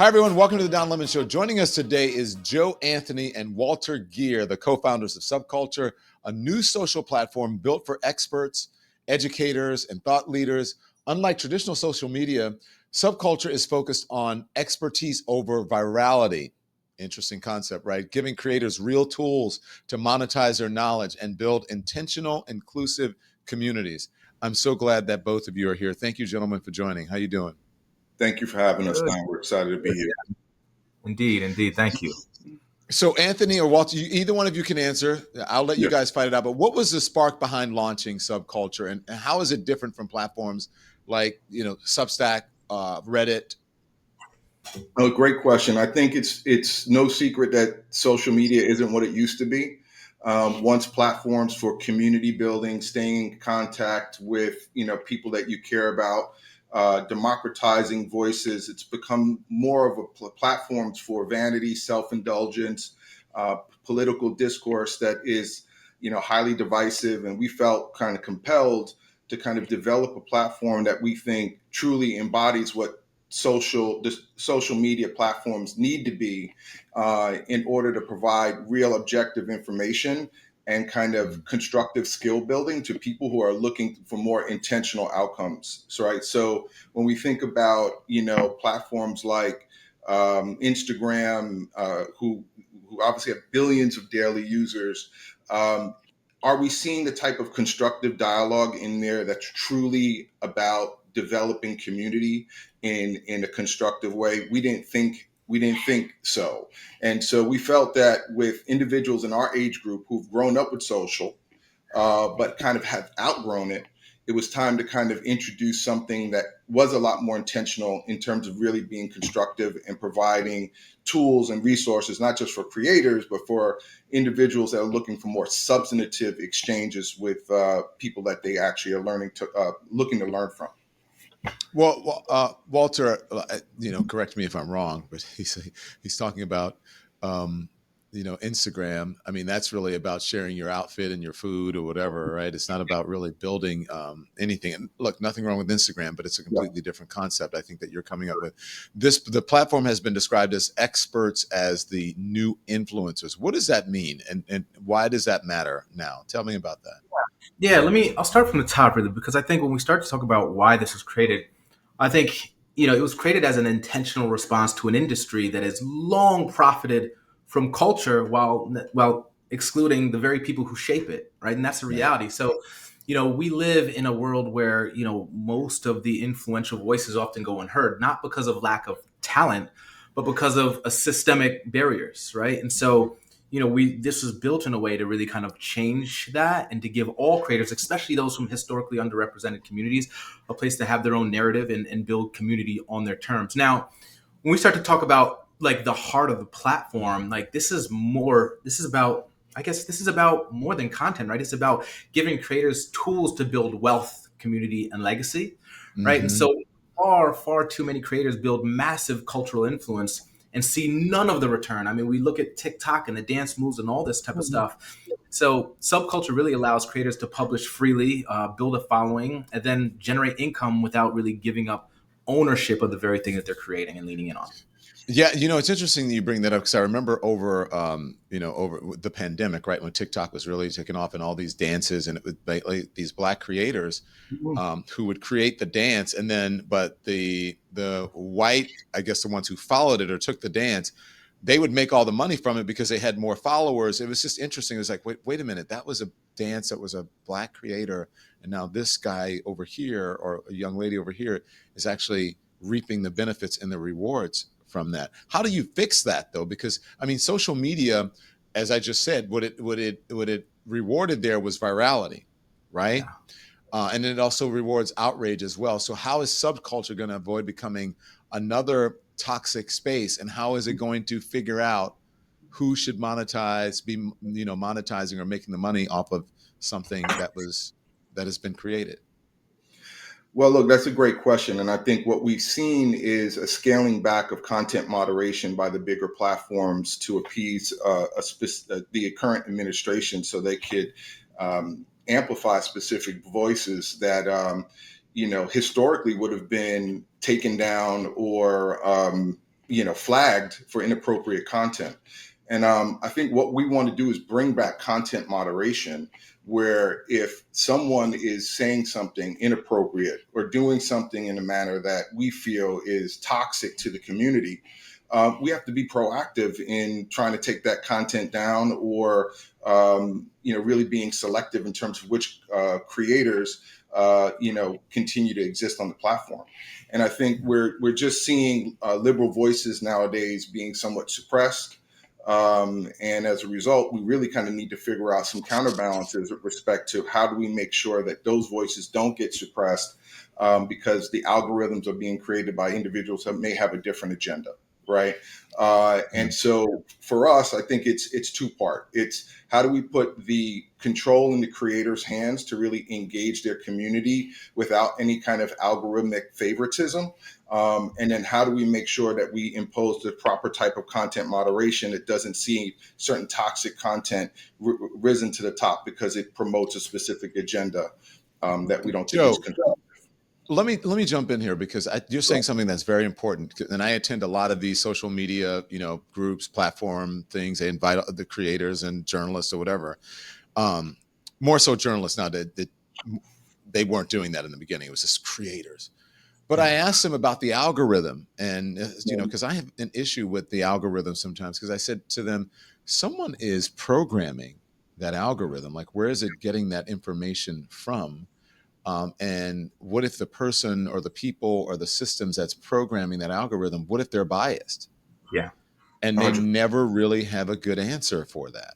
Hi, everyone. Welcome to the Don Lemon Show. Joining us today is Joe Anthony and Walter Geer, the co-founders of Subculture, a new social platform built for experts, educators, and thought leaders. Unlike traditional social media, Subculture is focused on expertise over virality. Interesting concept, right? Giving creators real tools to monetize their knowledge and build intentional, inclusive communities. I'm so glad that both of you are here. Thank you, gentlemen, for joining. How you doing? Thank you for having us, Good. Don. We're excited to be here. Indeed. Thank you. So Anthony or Walter, either one of you can answer. I'll let you Yeah. guys fight it out. But what was the spark behind launching Subculture, and how is it different from platforms like Substack, Reddit? Oh, great question. I think it's no secret that social media isn't what it used to be. Once platforms for community building, staying in contact with people that you care about, democratizing voices. It's become more of a platforms for vanity, self-indulgence, political discourse that is highly divisive. And we felt kind of compelled to kind of develop a platform that we think truly embodies what the social media platforms need to be in order to provide real objective information and kind of constructive skill building to people who are looking for more intentional outcomes. So when we think about platforms like Instagram, who obviously have billions of daily users, are we seeing the type of constructive dialogue in there that's truly about developing community in a constructive way? We didn't think so. And so we felt that with individuals in our age group who've grown up with social, but kind of have outgrown it, it was time to kind of introduce something that was a lot more intentional in terms of really being constructive and providing tools and resources, not just for creators, but for individuals that are looking for more substantive exchanges with people that they actually are looking to learn from. Well, Walter, correct me if I'm wrong, but he's talking about Instagram. I mean, that's really about sharing your outfit and your food or whatever, right? It's not about really building anything. And look, nothing wrong with Instagram, but it's a completely different concept, I think, that you're coming up with. The platform has been described as experts as the new influencers. What does that mean, and why does that matter now? Tell me about that. Yeah, I'll start from the top really, because I think when we start to talk about why this was created, I think, it was created as an intentional response to an industry that has long profited from culture while excluding the very people who shape it, right? And that's the reality. So, we live in a world where, most of the influential voices often go unheard, not because of lack of talent, but because of systemic barriers, right? And so, this was built in a way to really kind of change that and to give all creators, especially those from historically underrepresented communities, a place to have their own narrative and build community on their terms. Now, when we start to talk about like the heart of the platform, like this is about more than content, right? It's about giving creators tools to build wealth, community, and legacy, right? And so far too many creators build massive cultural influence and see none of the return. I mean, we look at TikTok and the dance moves and all this type of stuff. So Subculture really allows creators to publish freely, build a following, and then generate income without really giving up ownership of the very thing that they're creating and leaning in on. Yeah, it's interesting that you bring that up because I remember over the pandemic, right, when TikTok was really taking off and all these dances, and it would like these Black creators who would create the dance, and then but the white, I guess the ones who followed it or took the dance, they would make all the money from it because they had more followers. It was just interesting. It was like, wait a minute, that was a dance that was a Black creator, and now this guy over here or a young lady over here is actually reaping the benefits and the rewards from that. How do you fix that though? Because I mean, social media, as I just said, what it rewarded there was virality, right? And it also rewards outrage as well. So how is Subculture going to avoid becoming another toxic space, and how is it going to figure out who should monetizing or making the money off of something that has been created? Well, look, that's a great question. And I think what we've seen is a scaling back of content moderation by the bigger platforms to appease the current administration so they could amplify specific voices that, historically would have been taken down or flagged for inappropriate content. And I think what we want to do is bring back content moderation, where if someone is saying something inappropriate or doing something in a manner that we feel is toxic to the community, we have to be proactive in trying to take that content down, or really being selective in terms of which creators continue to exist on the platform. And I think we're just seeing liberal voices nowadays being somewhat suppressed. And as a result, we really kind of need to figure out some counterbalances with respect to how do we make sure that those voices don't get suppressed, because the algorithms are being created by individuals that may have a different agenda, right? And so for us, I think it's two-part. It's how do we put the control in the creator's hands to really engage their community without any kind of algorithmic favoritism? And then how do we make sure that we impose the proper type of content moderation that doesn't see certain toxic content risen to the top because it promotes a specific agenda that we don't think is Joe, constructive? let me jump in here because you're saying something that's very important. And I attend a lot of these social media, groups, platform things. They invite the creators and journalists or whatever. Um, More so journalists now. That they weren't doing that in the beginning. It was just creators. But I asked them about the algorithm, and because I have an issue with the algorithm sometimes. Because I said to them, someone is programming that algorithm. Like, where is it getting that information from? And what if the person or the people or the systems that's programming that algorithm, what if they're biased? Yeah. And they 100%. never really have a good answer for that.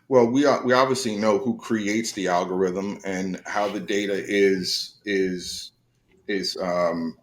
Well, we obviously know who creates the algorithm and how the data is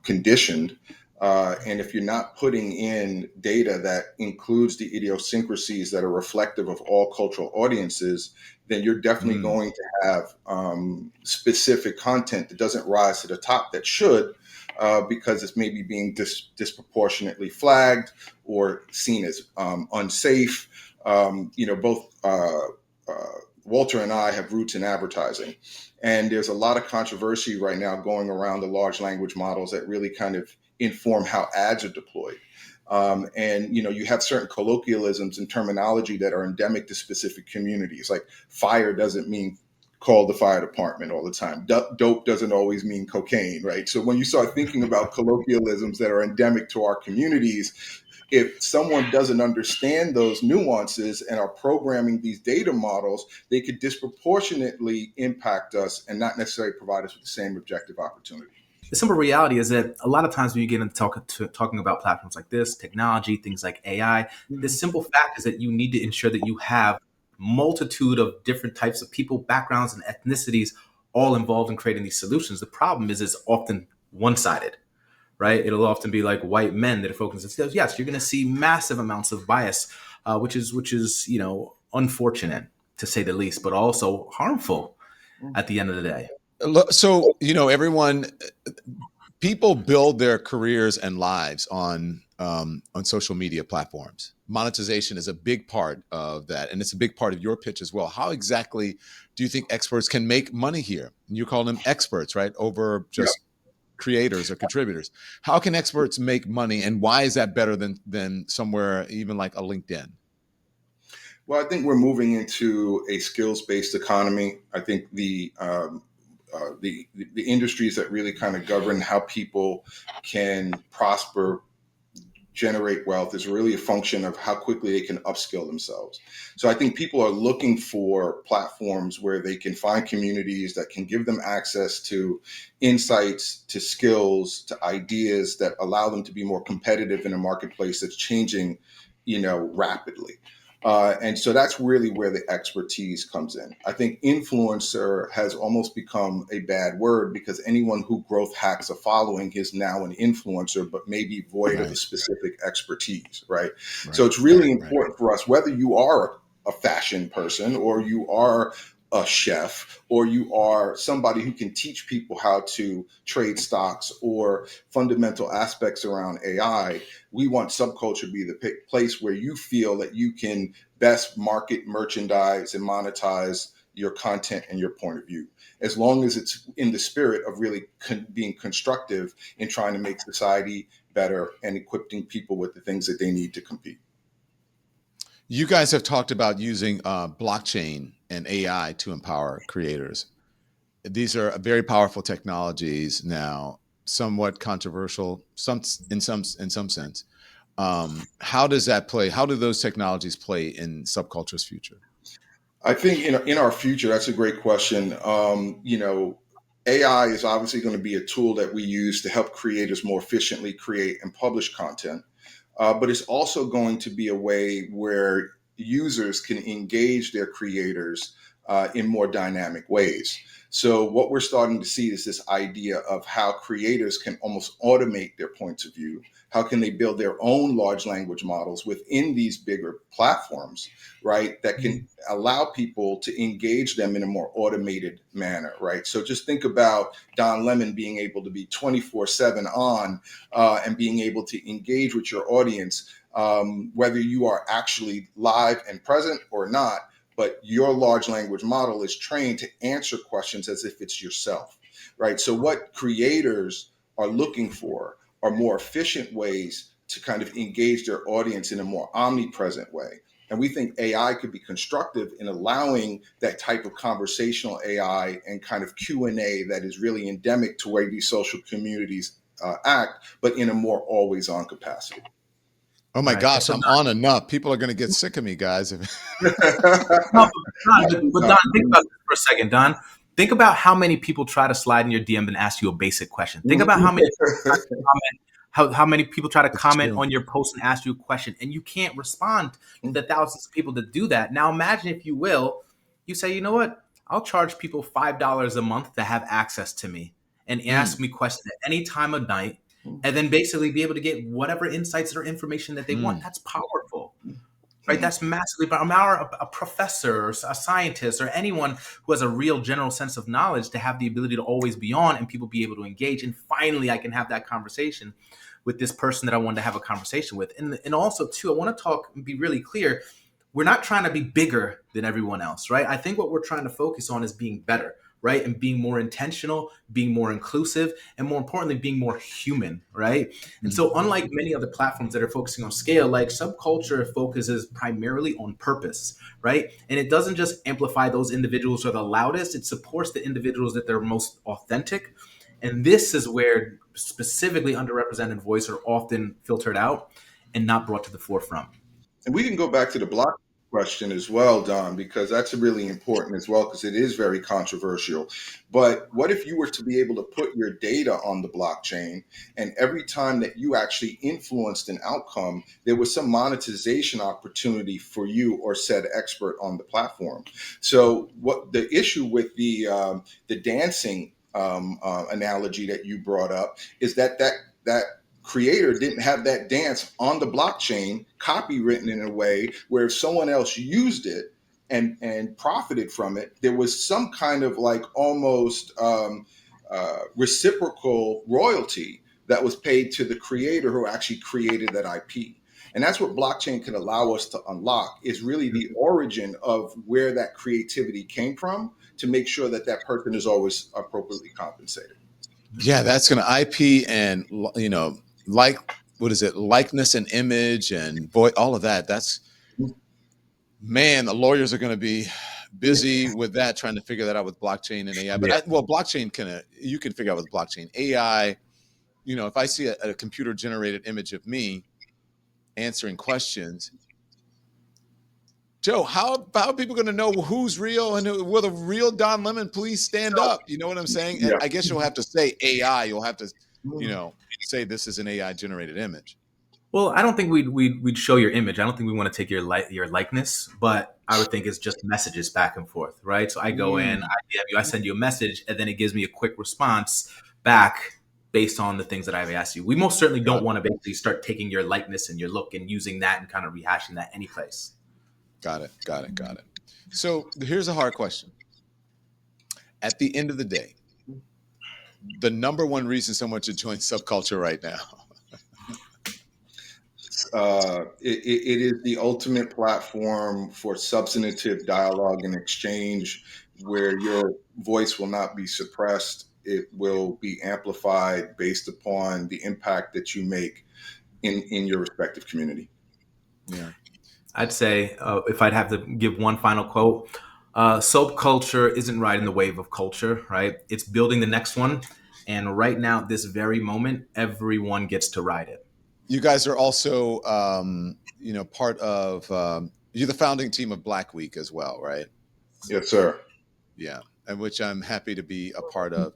conditioned. And if you're not putting in data that includes the idiosyncrasies that are reflective of all cultural audiences, then you're definitely Mm, going to have specific content that doesn't rise to the top that should, because it's maybe being disproportionately flagged or seen as unsafe. Both Walter and I have roots in advertising. And there's a lot of controversy right now going around the large language models that really kind of inform how ads are deployed. And you have certain colloquialisms and terminology that are endemic to specific communities. Like fire doesn't mean call the fire department all the time. Dope doesn't always mean cocaine, right? So when you start thinking about colloquialisms that are endemic to our communities, if someone doesn't understand those nuances and are programming these data models, they could disproportionately impact us and not necessarily provide us with the same objective opportunity. The simple reality is that a lot of times when you get into talking about platforms like this, technology, things like AI, the simple fact is that you need to ensure that you have multitude of different types of people, backgrounds, and ethnicities all involved in creating these solutions. The problem is it's often one-sided, right? It'll often be like white men that are focused on skills. Yes, you're going to see massive amounts of bias, which is unfortunate to say the least, but also harmful at the end of the day. So, everyone, people build their careers and lives on social media platforms. Monetization is a big part of that, and it's a big part of your pitch as well. How exactly do you think experts can make money here? You call them experts, right? Over Yeah. just creators or contributors. How can experts make money, and why is that better than somewhere even like a LinkedIn? Well, I think we're moving into a skills-based economy. I think the industries that really kind of govern how people can prosper, generate wealth, is really a function of how quickly they can upskill themselves. So I think people are looking for platforms where they can find communities that can give them access to insights, to skills, to ideas that allow them to be more competitive in a marketplace that's changing, rapidly. And so that's really where the expertise comes in. I think influencer has almost become a bad word because anyone who growth hacks a following is now an influencer, but maybe void of a Right, specific expertise, right? So right, it's really right. important for us, whether you are a fashion person or you are a chef or you are somebody who can teach people how to trade stocks or fundamental aspects around AI, we want Subculture to be the place where you feel that you can best market, merchandise, and monetize your content and your point of view, as long as it's in the spirit of really being constructive in trying to make society better and equipping people with the things that they need to compete. You guys have talked about using blockchain and AI to empower creators. These are very powerful technologies now, somewhat controversial, some sense. How does that play? How do those technologies play in subculture's future? I think in our future, that's a great question. AI is obviously going to be a tool that we use to help creators more efficiently create and publish content. But it's also going to be a way where users can engage their creators in more dynamic ways. So, what we're starting to see is this idea of how creators can almost automate their points of view. How can they build their own large language models within these bigger platforms, right? That can allow people to engage them in a more automated manner, right? So just think about Don Lemon being able to be 24/7 on and being able to engage with your audience, whether you are actually live and present or not. But your large language model is trained to answer questions as if it's yourself, right? So what creators are looking for are more efficient ways to kind of engage their audience in a more omnipresent way. And we think AI could be constructive in allowing that type of conversational AI and kind of Q&A that is really endemic to where these social communities act, but in a more always on capacity. Oh my Right. And gosh, so I'm on enough. People are going to get sick of me, guys. No, but Don, think about this for a second, Don. Think about how many people try to slide in your DM and ask you a basic question. Think about how many comment, how many people try to It's comment true. on your post and ask you a question, and you can't respond to the thousands of people that do that. Now, imagine if you will, you say, you know what? I'll charge people $5 a month to have access to me and ask Mm, me questions at any time of night, and then basically be able to get whatever insights or information that they want. mm. That's powerful, right? That's massively. But a professor or a scientist or anyone who has a real general sense of knowledge to have the ability to always be on and people be able to engage. And finally, I can have that conversation with this person that I wanted to have a conversation with. And also, too, I want to talk and be really clear. We're not trying to be bigger than everyone else, right? I think what we're trying to focus on is being better, right? And being more intentional, being more inclusive, and more importantly, being more human, right? And Mm. so, unlike many other platforms that are focusing on scale, like Subculture focuses primarily on purpose, right? And it doesn't just amplify those individuals who are the loudest, it supports the individuals that they're most authentic. And this is where specifically underrepresented voices are often filtered out and not brought to the forefront. And we can go back to the block question as well, Don, because that's really important as well, because it is very controversial. But what if you were to be able to put your data on the blockchain, and every time that you actually influenced an outcome, there was some monetization opportunity for you or said expert on the platform? So, what the issue with the dancing analogy that you brought up is that creator didn't have that dance on the blockchain copywritten in a way where if someone else used it and profited from it, there was some kind of like almost reciprocal royalty that was paid to the creator who actually created that IP. And that's what blockchain can allow us to unlock, is really the origin of where that creativity came from, to make sure that that person is always appropriately compensated. Yeah, that's going to IP and like what is it? Likeness and image and voice, all of that. That's man, the lawyers are going to be busy with that, trying to figure that out with blockchain and AI. But Yeah. blockchain you can figure out with blockchain. AI, if I see a computer generated image of me answering questions, Joe, how are people going to know who's real and will the real Don Lemon please stand up? You know what I'm saying? Yeah. I guess you'll have to say AI. You'll have to, say this is an AI generated image. Well, I don't think we'd show your image. I don't think we want to take your likeness, but I would think it's just messages back and forth, right? So I go in, Mm, I DM you, I send you a message, and then it gives me a quick response back based on the things that I've asked you. We most certainly don't got it. want to basically start taking your likeness and your look and using that and kind of rehashing that any place. Got it. Got it. Got it. So here's a hard question. At the end of the day, the number one reason someone should join subculture right now. It is the ultimate platform for substantive dialogue and exchange where your voice will not be suppressed. it will be amplified based upon the impact that you make in your respective community. Yeah. I'd say if I'd have to give one final quote, subculture isn't riding the wave of culture, right? It's building the next one. And right now, this very moment, everyone gets to ride it. You guys are also, part of, you're the founding team of Black Week as well, right? Yes, sir. Yeah. And which I'm happy to be a part of.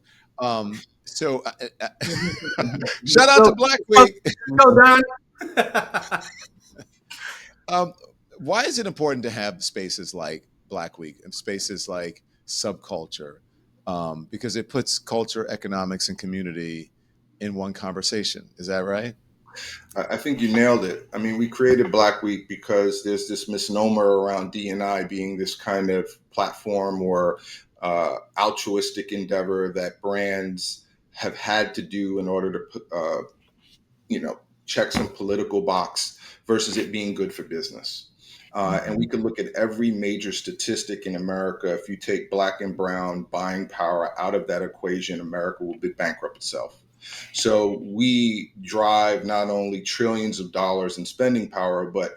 So shout out to So, Black Week. go, Don. Um, why is it important to have spaces like Black Week and spaces like Subculture? Because it puts culture, economics, and community in one conversation. Is that right? I think you nailed it. I mean, we created Black Week because there's this misnomer around D&I being this kind of platform or altruistic endeavor that brands have had to do in order to put, check some political box versus it being good for business. And we could look at every major statistic in America. If you take Black and brown buying power out of that equation, America will be bankrupt itself. So we drive not only trillions of dollars in spending power, but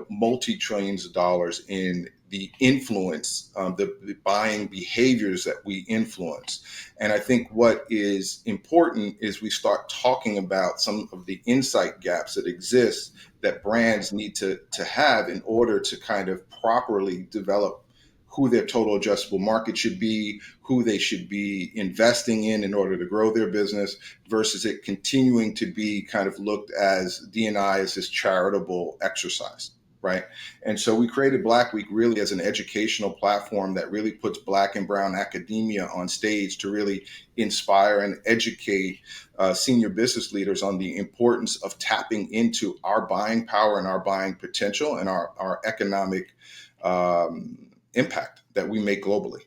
multi trillions of dollars in the influence, the buying behaviors that we influence. And I think what is important is we start talking about some of the insight gaps that exist that brands need to have in order to kind of properly develop who their total addressable market should be, who they should be investing in order to grow their business, versus it continuing to be kind of looked as D&I as this charitable exercise, right? And so we created Black Week really as an educational platform that really puts Black and brown academia on stage to really inspire and educate senior business leaders on the importance of tapping into our buying power and our buying potential and our economic impact that we make globally.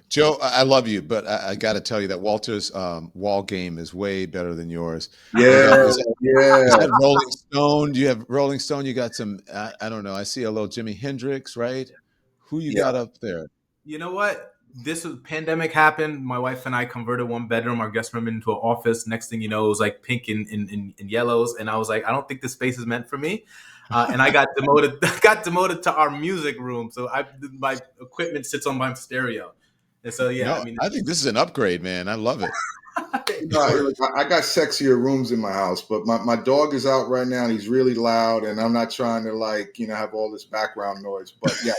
Joe, I love you, but I got to tell you that Walter's wall game is way better than yours. Yeah, Is yeah. that Rolling Stone? Do you have Rolling Stone? You got some, I don't know. I see a little Jimi Hendrix, right? Who you Yeah. got up there? You know what? This was pandemic happened. My wife and I converted one bedroom, our guest room, into an office. Next thing you know, it was like pink and yellows, and I was like, I don't think this space is meant for me. And I got demoted. Got demoted to our music room. So my equipment sits on my stereo. And so yeah, I No, mean, I think this is an upgrade, man. I love it. I got sexier rooms in my house, but my dog is out right now and he's really loud, and I'm not trying to have all this background noise. But yeah,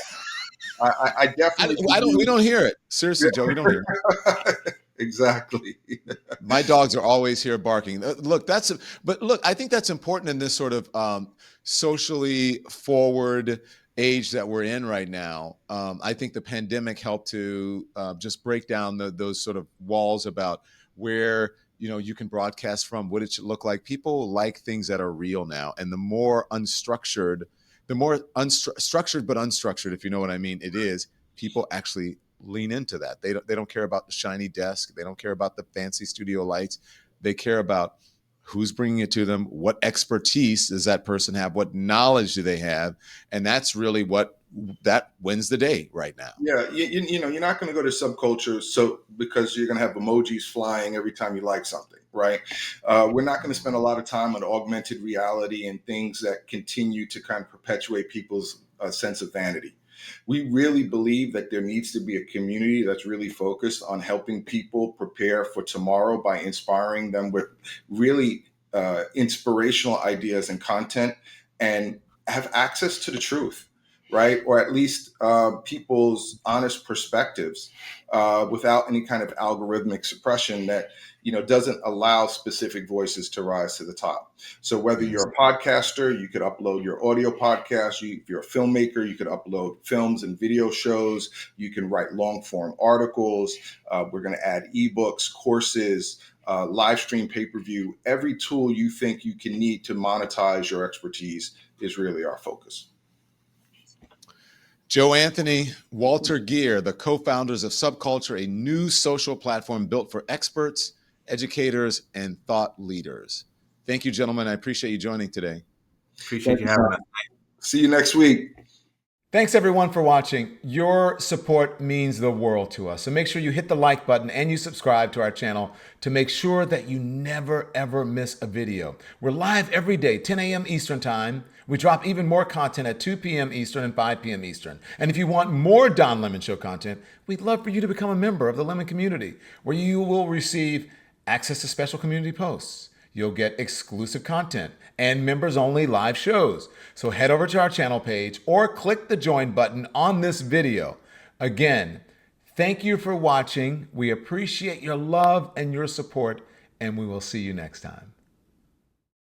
I definitely I don't. We don't hear it. Seriously, Joe, we don't hear it. exactly. My dogs are always here barking. Look, but look, I think that's important in this sort of socially forward age that we're in right now. I think the pandemic helped to just break down those sort of walls about where you can broadcast from, what it should look like. People like things that are real now, and the more unstructured, structured but unstructured, if you know what I mean, it is. People actually lean into that. They don't care about the shiny desk. They don't care about the fancy studio lights. They care about who's bringing it to them, what expertise does that person have, what knowledge do they have, and that's really what that wins the day right now. Yeah, you're not going to go to Subculture because you're going to have emojis flying every time you like something, right? We're not going to spend a lot of time on augmented reality and things that continue to kind of perpetuate people's sense of vanity. We really believe that there needs to be a community that's really focused on helping people prepare for tomorrow by inspiring them with really inspirational ideas and content, and have access to the truth, right? Or at least people's honest perspectives without any kind of algorithmic suppression that doesn't allow specific voices to rise to the top. So whether Yes. you're a podcaster, you could upload your audio podcast. If you're a filmmaker, you could upload films and video shows. You can write long form articles. We're going to add ebooks, courses, live stream pay-per-view. Every tool you think you can need to monetize your expertise is really our focus. Joe Anthony, Walter Gear, the co-founders of Subculture, a new social platform built for experts, educators, and thought leaders. Thank you, gentlemen. I appreciate you joining today. appreciate Thank you you, having Sam. us. See you next week. Thanks everyone for watching. Your support means the world to us. So make sure you hit the like button and you subscribe to our channel to make sure that you never ever miss a video. We're live every day, 10 a.m. Eastern time. We drop even more content at 2 p.m. Eastern and 5 p.m. Eastern. And if you want more Don Lemon Show content, we'd love for you to become a member of the Lemon community, where you will receive access to special community posts. You'll get exclusive content and members only live shows. So head over to our channel page or click the join button on this video. Again, thank you for watching. We appreciate your love and your support, and we will see you next time.